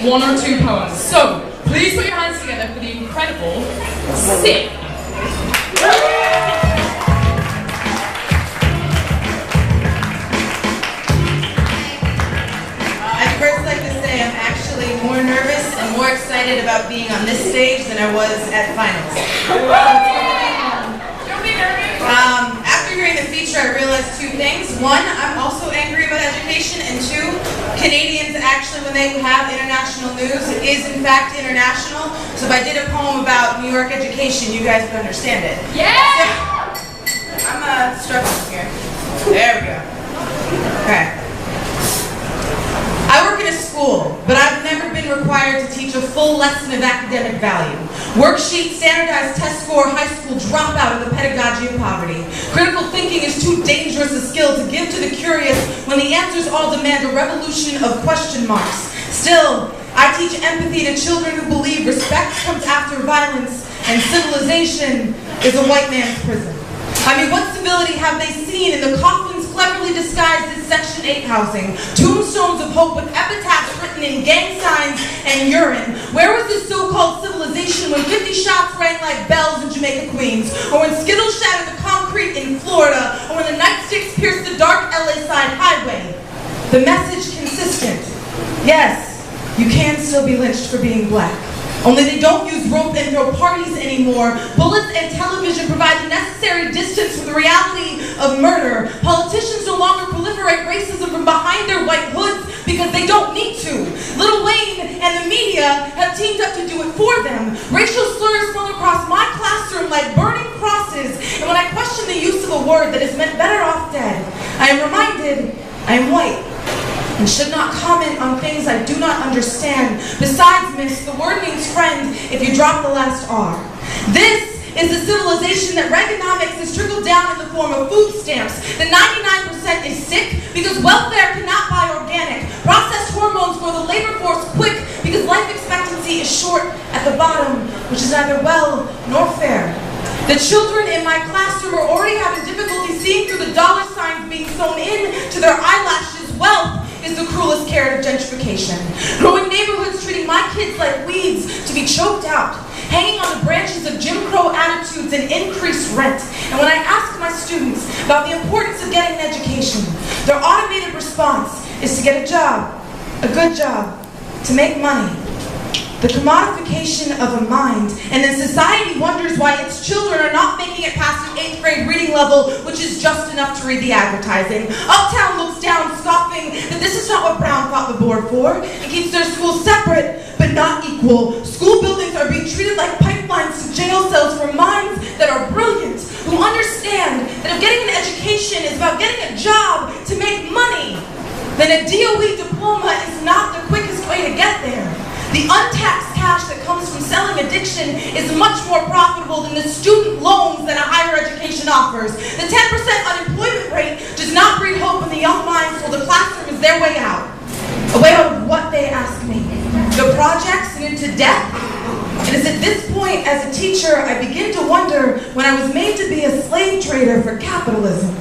one or two poems. So, please put your hands together for the incredible CYN. I'd first like to say I'm actually more nervous and more excited about being on this stage than I was at finals. Don't be nervous. After hearing the feature, I realized two things. One, I'm also angry about education, and two, Canadians actually, when they have international news, is in fact international. So if I did a poem about New York education, you guys would understand it. Yeah! So, I'm struggling here. There we go. Okay. I work in a school, but I've never been required to teach a full lesson of academic value. Worksheets, standardized test score, high school dropout, and the pedagogy of poverty. Critical thinking is too dangerous a skill to give to the curious when the answers all demand a revolution of question marks. Still, I teach empathy to children who believe respect comes after violence and civilization is a white man's prison. I mean, what civility have they seen in the coffins cleverly disguised as Section 8 housing, tombstones of hope with epitaphs written in gang signs and urine? Where was this so-called civilization when 50 shots rang like bells in Jamaica, Queens, or when Skittles shattered the concrete in Florida, or when the nightsticks pierced the dark LA side highway? The message consistent. Yes, you can still be lynched for being black. Only they don't use rope and throw parties anymore. Bullets and television provide the necessary distance from the reality of murder. Politicians no longer proliferate racism from behind their white hoods because they don't need to. Lil Wayne and the media have teamed up to do it for them. Racial slurs flung across my classroom like burning crosses. And when I question the use of a word that is meant better off dead, I am reminded I am white and should not comment on things I do not understand. Besides, miss, the word means friend if you drop the last R. This is the civilization that Reaganomics has trickled down in the form of food stamps. The 99% is sick because welfare cannot buy organic. Processed hormones grow the labor force quick because life expectancy is short at the bottom, which is neither well nor fair. The children in my classroom are already having difficulty seeing through the dollar signs being sewn in to their eyelashes. Wealth is the cruelest carrot of gentrification. Growing neighborhoods treating my kids like weeds to be choked out, hanging on the branches of Jim Crow attitudes and increased rent. And when I ask my students about the importance of getting an education, their automated response is to get a job, a good job, to make money. The commodification of a mind, and then society wonders why its children are not making it past an 8th grade reading level, which is just enough to read the advertising. Uptown looks down, scoffing that this is not what Brown fought the board for, and keeps their schools separate, but not equal. School buildings are being treated like pipelines to jail cells for minds that are brilliant, who understand that if getting an education is about getting a job to make money, then a DOE diploma is not the quickest way to get there. The untaxed cash that comes from selling addiction is much more profitable than the student loans that a higher education offers. The 10% unemployment rate does not breed hope in the young minds, so the classroom is their way out. A way out of what, they ask me? The projects and into death? And it's at this point, as a teacher, I begin to wonder when I was made to be a slave trader for capitalism.